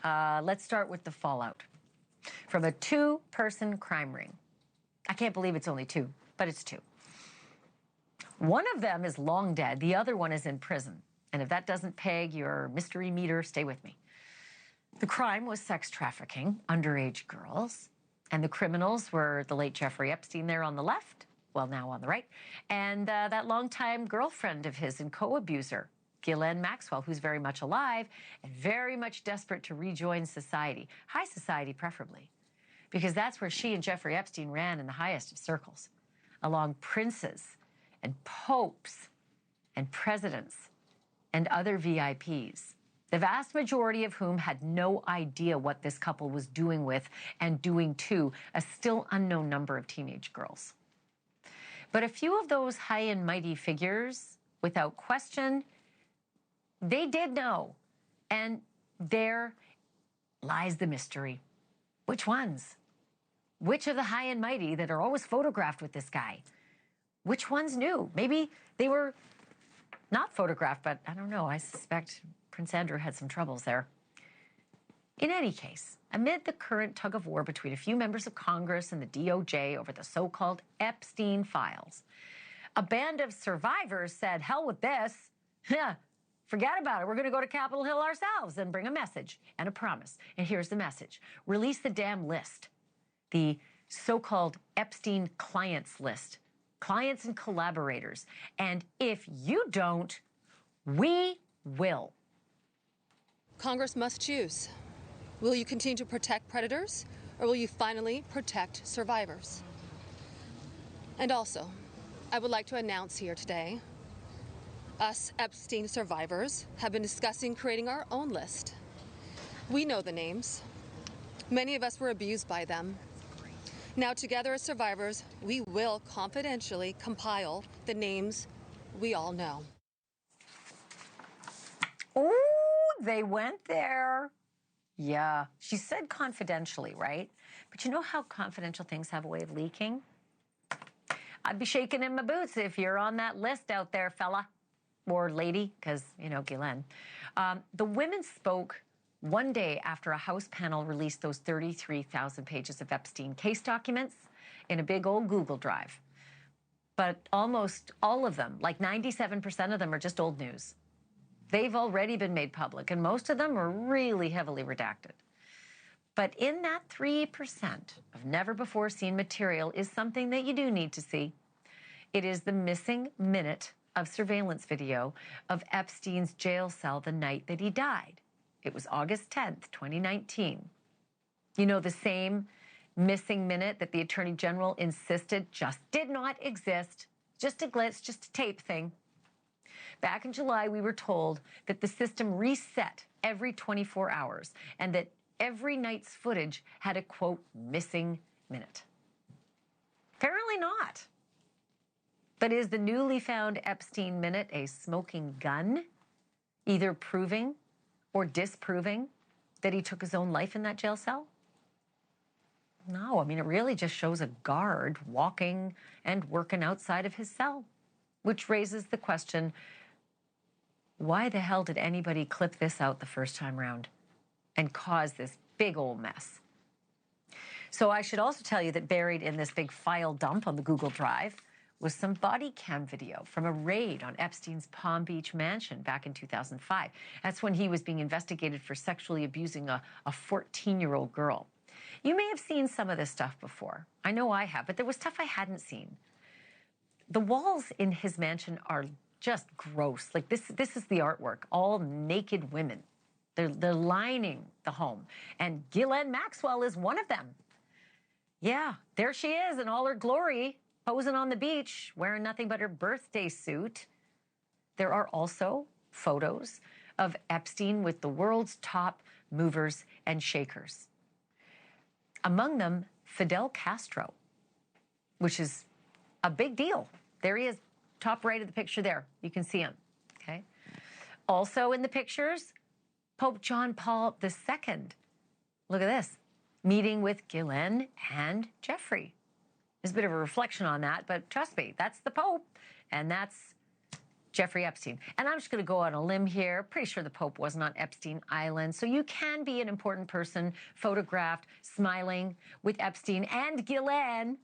Let's start with the fallout from a two-person crime ring. I can't believe it's only two, but it's two. One of them is long dead. The other one is in prison. And if that doesn't peg your mystery meter, stay with me. The crime was sex trafficking, underage girls. And the criminals were the late Jeffrey Epstein there on the left, well, now on the right, and that longtime girlfriend of his and co-abuser, Ghislaine Maxwell, who's very much alive and very much desperate to rejoin society, high society preferably, because that's where she and Jeffrey Epstein ran in the highest of circles, along princes and popes and presidents and other VIPs, the vast majority of whom had no idea what this couple was doing with and doing to a still unknown number of teenage girls. But a few of those high and mighty figures, without question, they did know. And there lies the mystery. Which ones? Which of the high and mighty that are always photographed with this guy? Which ones knew? Maybe they were not photographed, but I don't know. I suspect Prince Andrew had some troubles there. In any case, amid the current tug of war between a few members of Congress and the DOJ over the so-called Epstein files, a band of survivors said, hell with this. Forget about it. We're going to go to Capitol Hill ourselves and bring a message and a promise. And here's the message. Release the damn list. The so-called Epstein clients list. Clients and collaborators. And if you don't, we will. Congress must choose. Will you continue to protect predators, or will you finally protect survivors? And also, I would like to announce here today, us Epstein survivors have been discussing creating our own list. We know the names. Many of us were abused by them. Now, together as survivors, we will confidentially compile the names we all know. Oh, they went there. Yeah, she said confidentially, right? But you know how confidential things have a way of leaking? I'd be shaking in my boots if you're on that list out there, fella or lady, because, you know, Ghislaine. The women spoke one day after a House panel released those 33,000 pages of Epstein case documents in a big old Google Drive. But almost all of them, like 97% of them, are just old news. They've already been made public, and most of them are really heavily redacted. But in that 3% of never-before-seen material is something that you do need to see. It is the missing minute of surveillance video of Epstein's jail cell the night that he died. It was August 10th, 2019. You know, the same missing minute that the Attorney General insisted just did not exist, just a glitch, just a tape thing. Back in July, we were told that the system reset every 24 hours and that every night's footage had a, quote, missing minute. Apparently not. But is the newly found Epstein minute a smoking gun, either proving or disproving that he took his own life in that jail cell? No, I mean, it really just shows a guard walking and working outside of his cell, which raises the question, why the hell did anybody clip this out the first time round and cause this big old mess? So I should also tell you that buried in this big file dump on the Google Drive was some body cam video from a raid on Epstein's Palm Beach mansion back in 2005. That's when he was being investigated for sexually abusing a 14-year-old girl. You may have seen some of this stuff before. I know I have, but there was stuff I hadn't seen. The walls in his mansion are just gross. Like this is the artwork, all naked women. They're lining the home. And Ghislaine Maxwell is one of them. Yeah, there she is in all her glory, posing on the beach, wearing nothing but her birthday suit. There are also photos of Epstein with the world's top movers and shakers. Among them, Fidel Castro, which is a big deal. There he is, top right of the picture there. You can see him, okay? Also in the pictures, Pope John Paul II. Look at this, meeting with Ghislaine and Jeffrey. There's a bit of a reflection on that, but trust me, that's the Pope, and that's Jeffrey Epstein. And I'm just going to go on a limb here. Pretty sure the Pope wasn't on Epstein Island. So you can be an important person photographed smiling with Epstein and Ghislaine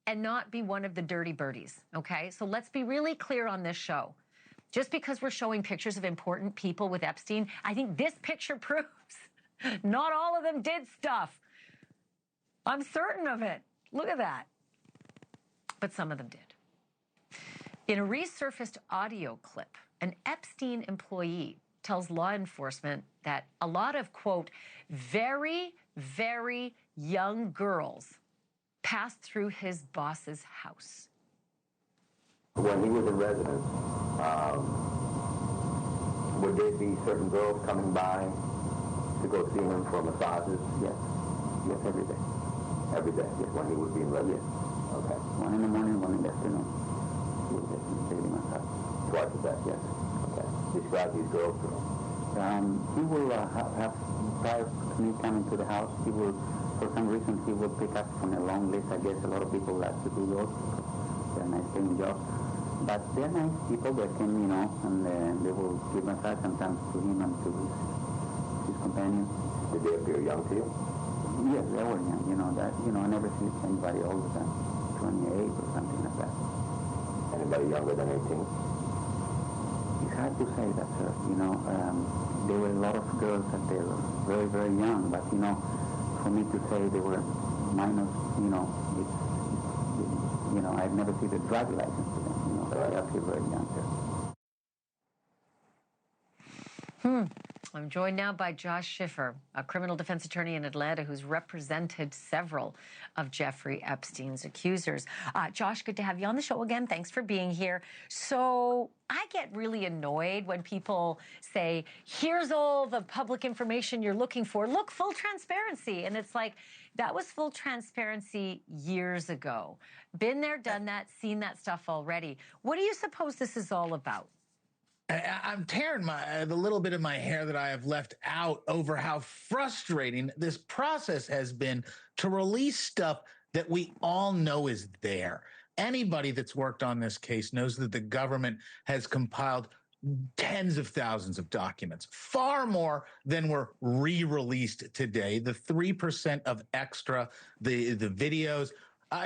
and not be one of the dirty birdies, okay? So let's be really clear on this show. Just because we're showing pictures of important people with Epstein, I think this picture proves not all of them did stuff. I'm certain of it. Look at that. But some of them did. In a resurfaced audio clip, an Epstein employee tells law enforcement that a lot of, quote, very, very young girls passed through his boss's house. When he was in residence, would there be certain girls coming by to go see him for massages? Yes. Yes, every day. Every day? Yes. When he would be in residence? Yes. Okay. One in the morning, one in the afternoon. He would get daily massage. Twice a day? Yes. Okay. Describe these girls to him. He will have, prior to me coming to the house, he will, for some reason, he will pick up from a long list. I guess a lot of people like to do those. They're nice paying jobs. But they're nice people that can, you know, and they will give massage sometimes to him and to his companions. Did they appear young to you? Yes, they were young. You know, that, you know, I never see anybody older than 28 or something like that. Anybody younger than 18? It's hard to say that, sir. You know, there were a lot of girls that they were very, very young, but, you know, for me to say they were minors, you know, you know, I've never seen the driver's license to them, you know, so I feel very young, sir. I'm joined now by Josh Schiffer, a criminal defense attorney in Atlanta who's represented several of Jeffrey Epstein's accusers. Josh, good to have you on the show again. Thanks for being here. So I get really annoyed when people say, here's all the public information you're looking for. Look, full transparency. And it's like, that was full transparency years ago. Been there, done that, seen that stuff already. What do you suppose this is all about? I'm tearing the little bit of my hair that I have left out over how frustrating this process has been to release stuff that we all know is there. Anybody that's worked on this case knows that the government has compiled tens of thousands of documents, far more than were re-released today. The 3% of extra, the videos,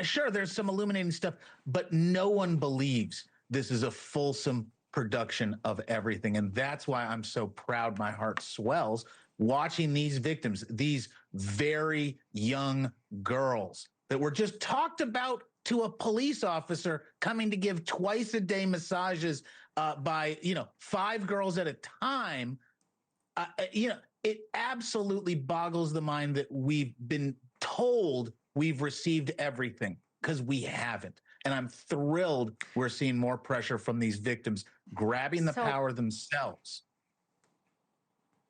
sure, there's some illuminating stuff, but no one believes this is a fulsome production of everything. And that's why I'm so proud. My heart swells watching these victims, these very young girls that were just talked about to a police officer coming to give twice a day massages by, 5 girls at a time. It absolutely boggles the mind that we've been told we've received everything, because we haven't. And I'm thrilled we're seeing more pressure from these victims grabbing the power themselves.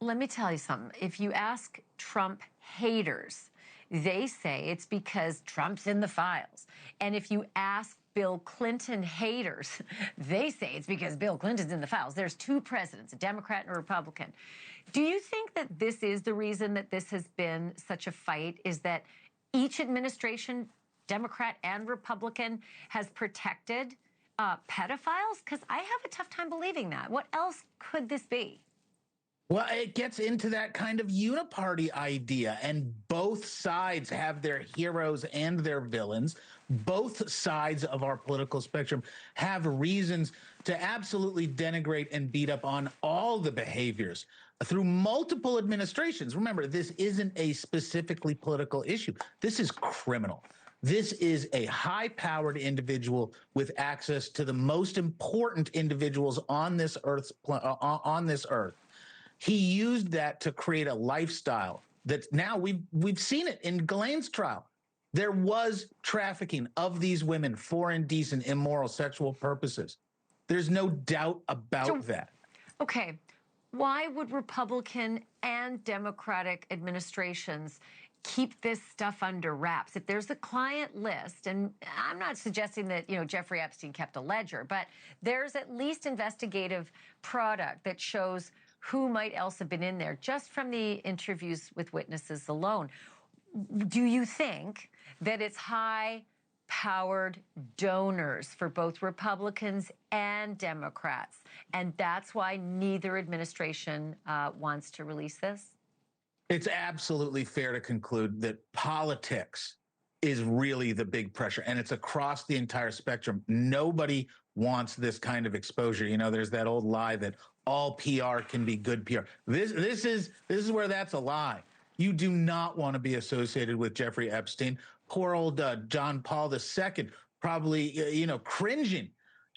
Let me tell you something. If you ask Trump haters, they say it's because Trump's in the files. And if you ask Bill Clinton haters, they say it's because Bill Clinton's in the files. There's 2 presidents, a Democrat and a Republican. Do you think that this is the reason that this has been such a fight, is that each administration, Democrat and Republican, has protected pedophiles? Because I have a tough time believing that. What else could this be? Well, it gets into that kind of uniparty idea, and both sides have their heroes and their villains. Both sides of our political spectrum have reasons to absolutely denigrate and beat up on all the behaviors through multiple administrations. Remember, this isn't a specifically political issue. This is criminal. This is a high-powered individual with access to the most important individuals on this earth. He used that to create a lifestyle that now we've seen it in Ghislaine's trial. There was trafficking of these women for indecent, immoral, sexual purposes. There's no doubt about that. Okay, why would Republican and Democratic administrations keep this stuff under wraps? If there's a client list, and I'm not suggesting that, Jeffrey Epstein kept a ledger, but there's at least investigative product that shows who might else have been in there, just from the interviews with witnesses alone. Do you think that it's high powered donors for both Republicans and Democrats. And that's why neither administration wants to release this? It's absolutely fair to conclude that politics is really the big pressure, and it's across the entire spectrum. Nobody wants this kind of exposure. You know, there's that old lie that all PR can be good PR. This is where that's a lie. You do not want to be associated with Jeffrey Epstein. Poor old John Paul II, probably, cringing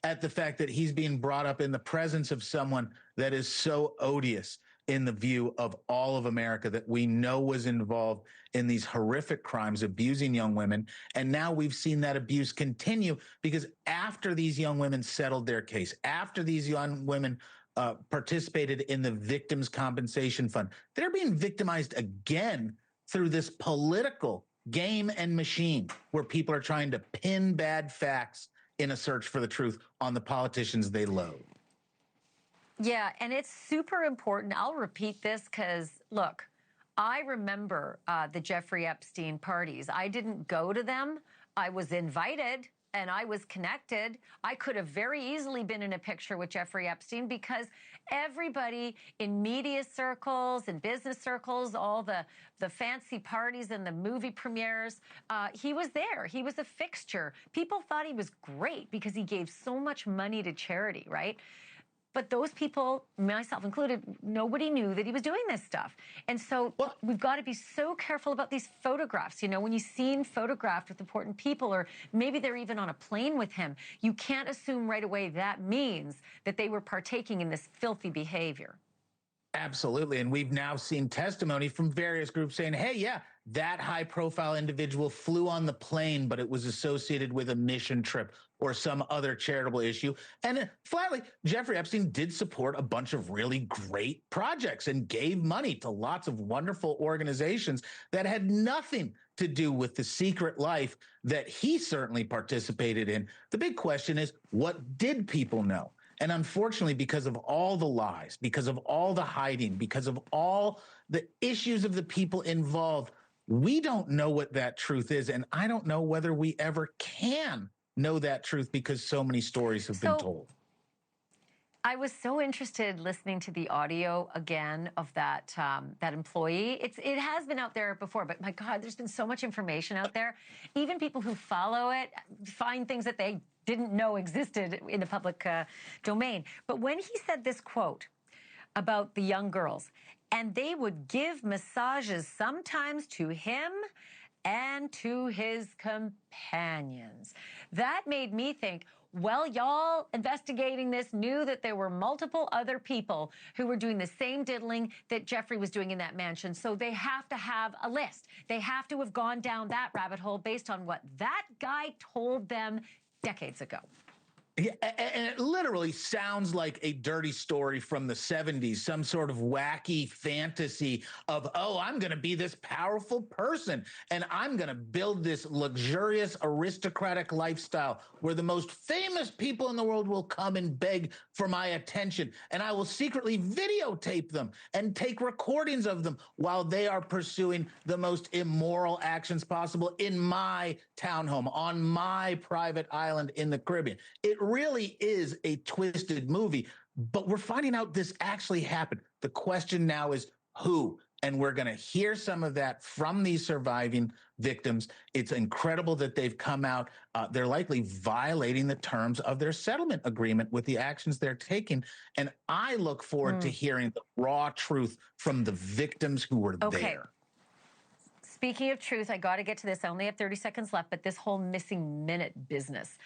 at the fact that he's being brought up in the presence of someone that is so odious in the view of all of America, that we know was involved in these horrific crimes, abusing young women. And now we've seen that abuse continue, because after these young women settled their case, after these young women participated in the Victims' Compensation Fund, they're being victimized again through this political game and machine where people are trying to pin bad facts in a search for the truth on the politicians they loathe. Yeah, and it's super important. I'll repeat this because, look, I remember the Jeffrey Epstein parties. I didn't go to them. I was invited and I was connected. I could have very easily been in a picture with Jeffrey Epstein, because everybody in media circles and business circles, all the fancy parties and the movie premieres, he was there. He was a fixture. People thought he was great because he gave so much money to charity, right? But those people, myself included, nobody knew that he was doing this stuff. And so we've got to be so careful about these photographs. You know, when you're seen photographed with important people, or maybe they're even on a plane with him, you can't assume right away that means that they were partaking in this filthy behavior. Absolutely. And we've now seen testimony from various groups saying, hey, yeah, that high-profile individual flew on the plane, but it was associated with a mission trip or some other charitable issue. And flatly, Jeffrey Epstein did support a bunch of really great projects and gave money to lots of wonderful organizations that had nothing to do with the secret life that he certainly participated in. The big question is, what did people know? And unfortunately, because of all the lies, because of all the hiding, because of all the issues of the people involved, we don't know what that truth is. And I don't know whether we ever can know that truth, because so many stories have been told. I was so interested listening to the audio again of that employee. It has been out there before, but my God, there's been so much information out there. Even people who follow it find things that they didn't know existed in the public domain. But when he said this quote about the young girls, and they would give massages sometimes to him and to his companions, that made me think, well, y'all investigating this knew that there were multiple other people who were doing the same diddling that Jeffrey was doing in that mansion. So they have to have a list. They have to have gone down that rabbit hole based on what that guy told them decades ago. Yeah, and it literally sounds like a dirty story from the 70s, some sort of wacky fantasy of, oh, I'm going to be this powerful person and I'm going to build this luxurious aristocratic lifestyle where the most famous people in the world will come and beg for my attention, and I will secretly videotape them and take recordings of them while they are pursuing the most immoral actions possible in my townhome, on my private island in the Caribbean. It really is a twisted movie, but we're finding out this actually happened. The question now is who? And we're going to hear some of that from these surviving victims. It's incredible that they've come out. They're likely violating the terms of their settlement agreement with the actions they're taking. And I look forward to hearing the raw truth from the victims who were there. Speaking of truth, I got to get to this. I only have 30 seconds left, but this whole missing minute business.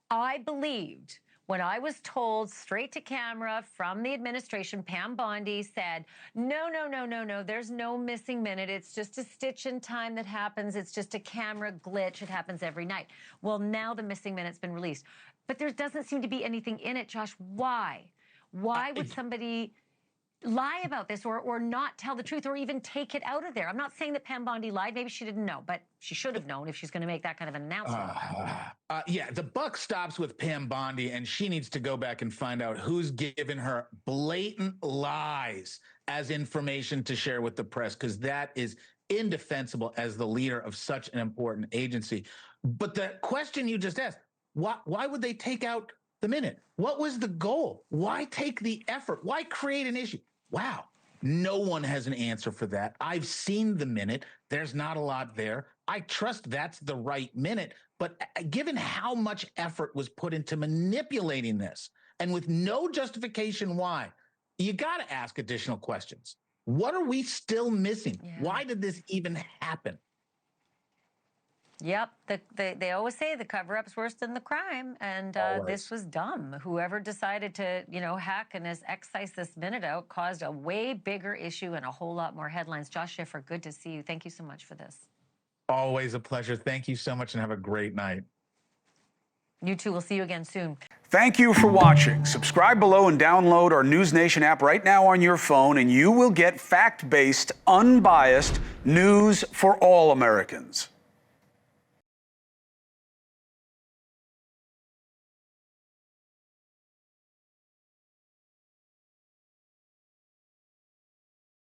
I believed when I was told straight to camera from the administration, Pam Bondi said, no, there's no missing minute. It's just a stitch in time that happens. It's just a camera glitch. It happens every night. Well, now the missing minute's been released. But there doesn't seem to be anything in it, Josh. Why? Why would somebody lie about this or not tell the truth or even take it out of there? I'm not saying that Pam Bondi lied. Maybe she didn't know, but she should have known if she's going to make that kind of an announcement. Yeah, the buck stops with Pam Bondi, and she needs to go back and find out who's given her blatant lies as information to share with the press, because that is indefensible as the leader of such an important agency. But the question you just asked, why would they take out the minute? What was the goal? Why take the effort? Why create an issue? Wow. No one has an answer for that. I've seen the minute. There's not a lot there. I trust that's the right minute. But given how much effort was put into manipulating this, and with no justification why, you got to ask additional questions. What are we still missing? Yeah. Why did this even happen? Yep. They always say the cover-up's worse than the crime, and this was dumb. Whoever decided to, hack and excise this minute out caused a way bigger issue and a whole lot more headlines. Josh Schiffer, good to see you. Thank you so much for this. Always a pleasure. Thank you so much, and have a great night. You too. We'll see you again soon. Thank you for watching. Subscribe below and download our NewsNation app right now on your phone, and you will get fact-based, unbiased news for all Americans.